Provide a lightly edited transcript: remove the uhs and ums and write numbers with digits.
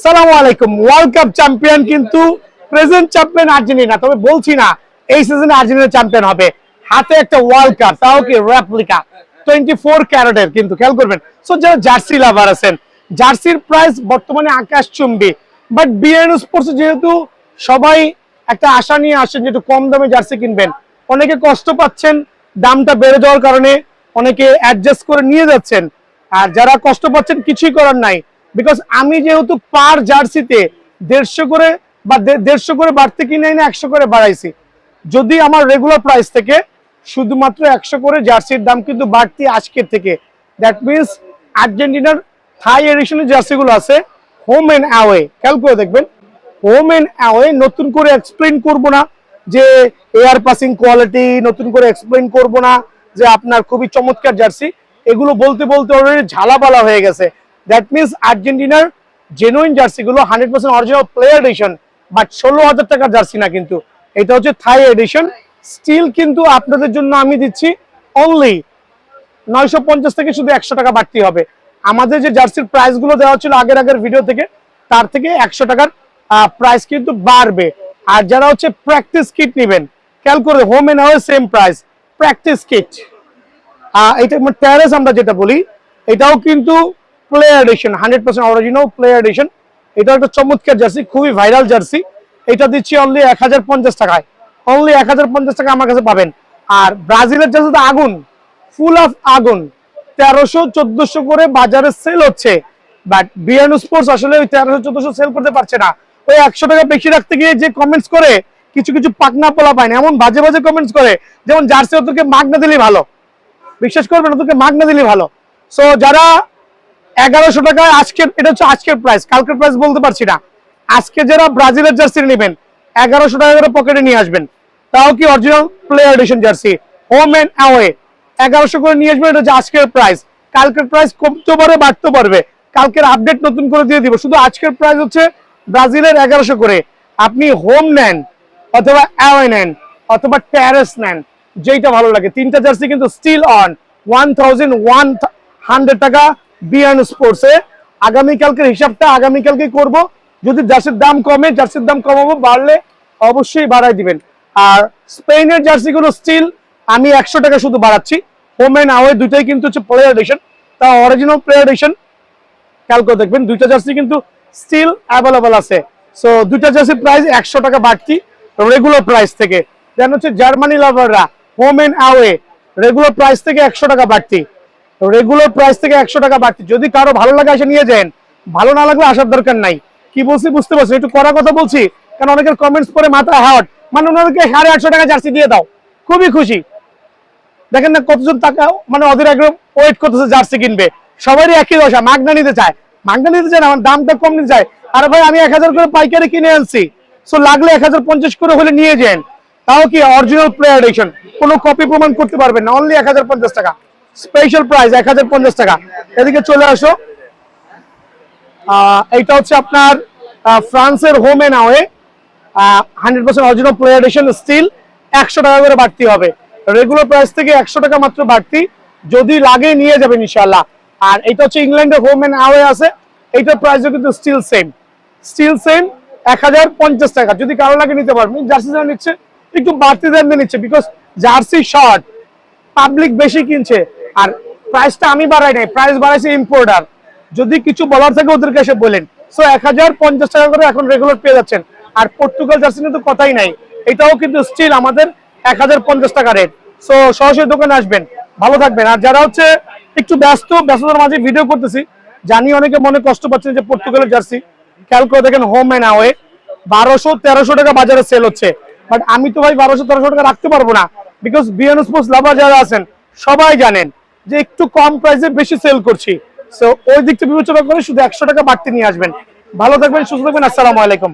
আসসালামু আলাইকুম। World cup champion কিন্তু প্রেজেন্ট চ্যাম্পিয়ন আর্জেন্টিনা, তবে বলছি না এই সিজনে আর্জেন্টিনা চ্যাম্পিয়ন হবে। হাতে একটা ওয়ার্ল্ড কাপ, তাও কি রেপ্লিকা 24 ক্যারেটের। কিন্তু খেয়াল করবেন, সো যারা জার্সি লাভার আছেন, জার্সির প্রাইস বর্তমানে আকাশচুম্বী। বাট বিএন স্পোর্টস যেহেতু সবাই একটা আশা নিয়ে আসেন যে একটু কম দামে জার্সি কিনবেন, অনেকে কষ্ট পাচ্ছেন দামটা বেড়ে যাওয়ার কারণে, অনেকে অ্যাডজাস্ট করে নিয়ে যাচ্ছেন। আর যারা কষ্ট পাচ্ছেন কিছুই করার নাই, বিকজ আমি যেহেতু পার জার্সিতে 150 করে বা 150 করে বাড়তে কিনে না 100 করে বাড়াইছি। যদি আমার রেগুলার প্রাইস থেকে শুধুমাত্র 100 করে জার্সির দাম কিন্তু বাড়তি আজকের থেকে। দ্যাট মিনস আর্জেন্টিনার থাই এডিশনের জার্সিগুলো আছে হোম এন্ড অ্যাওয়ে, খেয়াল করে দেখবেন। হোম এন্ড অ্যাওয়ে নতুন করে এক্সপ্লেইন করব না যে এয়ার পাসিং কোয়ালিটি, নতুন করে এক্সপ্লেইন করব না যে আপনার খুবই চমৎকার জার্সি। এগুলো বলতে বলতে অলরেডি ঝালাপালা হয়ে গেছে। দ্যাট মিনস আর্জেন্টিনার জেনুইন জার্সিগুলো 100% অরিজিনাল প্লেয়ার এডিশন, বাট 16,000 টাকার জার্সি না কিন্তু, এটা হচ্ছে থাই এডিশন। স্টিল কিন্তু আপনাদের জন্য আমি দিচ্ছি অনলি 950 থেকে শুধু 100 টাকা বাড়তি হবে। আমাদের যে জার্সির প্রাইস গুলো দেওয়া ছিল আগের ভিডিও থেকে, তার থেকে 100 টাকার প্রাইস কিন্তু বাড়বে। আর যারা হচ্ছে প্র্যাকটিস কিট নেবেন, খেয়াল করে home and away same price. Practice kit এটা টেরেস আমরা যেটা বলি, এটাও কিন্তু player edition, 100% original player edition. এটা একটা চমৎকার জার্সি, খুবই ভাইরাল জার্সি। এটা দিচ্ছি অনলি 1050 টাকায়। অনলি 1050 টাকা আমার কাছে পাবেন। আর ব্রাজিলের জার্সি তো আগুন, ফুল অফ আগুন, 1300-1400 করে বাজারে সেল হচ্ছে। বাট বিএন স্পোর্টস আসলে ওই 1300-1400 সেল করতে পারছে না। ওই 100 টাকা বেশি রাখতে গিয়ে যে কমেন্টস করে, কিছু কিছু পাকনা পোলা পায় না, এমন বাজে বাজে কমেন্টস করে, যেমন জার্সি ওদেরকে মাগনা দিলেই ভালো। বিশ্বাস করবেন, ওদেরকে মাগনা দিলেই ভালো। সো যারা 1100 টাকায় আজকের, এটা হচ্ছে আজকের প্রাইস, কালকের প্রাইস বলতে পারছি না। আজকে যারা ব্রাজিলের জার্সি নেবেন 1100 টাকা করে পকেটে নিয়ে আসবেন, তাও কি original player edition jersey home and away 1100 করে নিয়ে আসবেন। এটা হচ্ছে আজকের প্রাইস। কালকের প্রাইস কমতে পারে, বাড়তে পারবে, কালকের আপডেট নতুন করে দিয়ে দিব। শুধু আজকের প্রাইস হচ্ছে ব্রাজিলের 1100 করে। আপনি হোম নেন অথবা অ্যাওয়ে নেন অথবা টেরেস নেন, যেটা ভালো লাগে। তিনটা জার্সি কিন্তু স্টিল অন 1100 টাকা বিএন স্পোর্টসে। আগামীকালকের হিসাবটা আগামীকালকে করব। যদি জার্সির দাম কমে, জার্সির দাম কমাবো, বাড়লে অবশ্যই বাড়াই দিবেন। আর স্পেনের জার্সিগুলো স্টিল আমি 100 টাকা শুধু বাড়াচ্ছি। হোম এন্ড অ্যাওয়ে দুইটাই কিন্তু হচ্ছে প্লেয়ার এডিশন, তা অরিজিনাল প্লেয়ার এডিশন। খেয়াল করে দেখবেন দুইটা জার্সি কিন্তু স্টিল অ্যাভেলেবল আছে। সো দুইটা জার্সির প্রাইস 100 টাকা বাড়তি রেগুলার প্রাইস থেকে। দেন হচ্ছে জার্মানি লাভাররা home and away regular price থেকে 100 টাকা বাড়তি। রেগুলার প্রাইস থেকে 100 টাকা বাড়তি। যদি কারো ভালো লাগে এসে নিয়ে যান, ভালো না লাগলে আসার দরকার নাই। কি বলছি বুঝতে পারছি, একটু কড়া কথা বলছি কারণ অনেকের কমেন্টস পরে মাথা হ্যাট, মানে ওনাদেরকে 850 টাকা জার্সি দিয়ে দাও, খুবই খুশি। দেখেন না কতজন টাকা মানে ওদের একদম ওয়েট করতেছে জার্সি কিনবে। সবারই একই দশা, মাগনা নিতে চায়। মাগনা নিতে চায় না, আমার দামটা কম নিতে চায়। আরে ভাই আমি 1000 করে পাইকারি কিনে আনছি, সো লাগলে 1050 করে হলে নিয়ে যান। তাও কি অরিজিনাল প্লেয়ার এডিশন, কোনো কপি প্রমাণ করতে পারবেন না। অনলি 1050 টাকা স্পেশাল প্রাইস, 1050 টাকা। এদিকে চলে আসো। এইটা হচ্ছে আপনার ফ্রান্সের home and away 100% original player edition, still 100 টাকা করে বাড়তি হবে। রেগুলার প্রাইস থেকে 100 টাকা মাত্র বাড়তি। যদি লাগে নিয়ে যাবেন ইনশাআল্লাহ। আর এটা হচ্ছে ইংল্যান্ডের হোম এন্ড অ্যাওয়ে আছে, এইটার প্রাইসও কিন্তু স্টিল সেম 1050 টাকা। যদি কারো লাগে নিতে পারবেন। জার্সি যারা নিচ্ছে একটু বাড়তি দাম দিয়ে নিচ্ছে, বিকজ জার্সি শর্ট, পাবলিক বেশি কিনছে। আর প্রাইসটা আমি বাড়াই নাই, প্রাইস বাড়াইছে ইম্পোর্টার। যদি কিছু বলার থাকে ওদেরকে এসে বলেন। সো 1050 টাকা করে এখন রেগুলার পেয়ে যাচ্ছেন। আর পর্তুগাল জার্সি নিয়ে তো কথাই নাই, এটাও কিন্তু স্টিল আমাদের 1050 টাকা রেট। সো সরাসরি দোকানে আসবেন, ভালো থাকবেন। আর যারা হচ্ছে একটু ব্যস্ততার মাঝে ভিডিও করতেছি, জানি অনেকে মনে কষ্ট পাচ্ছেন যে পর্তুগালের জার্সি, খেয়াল করে দেখেন হোম এন্ড অ্যাওয়ে 1200-1300 টাকা বাজারে সেল হচ্ছে। বাট আমি তো ভাই 1200-1300 টাকা রাখতে পারবো না, বিকজ বিএন স্পোর্টস লাভার যারা আছেন সবাই জানেন যে একটু কম প্রাইসে বেশি সেল করছি। সো ওই দিকটা বিবেচনা করে শুধু 100 টাকা বাড়তি নিয়ে আসবেন। ভালো থাকবেন, সুস্থ থাকবেন। আসসালামু আলাইকুম।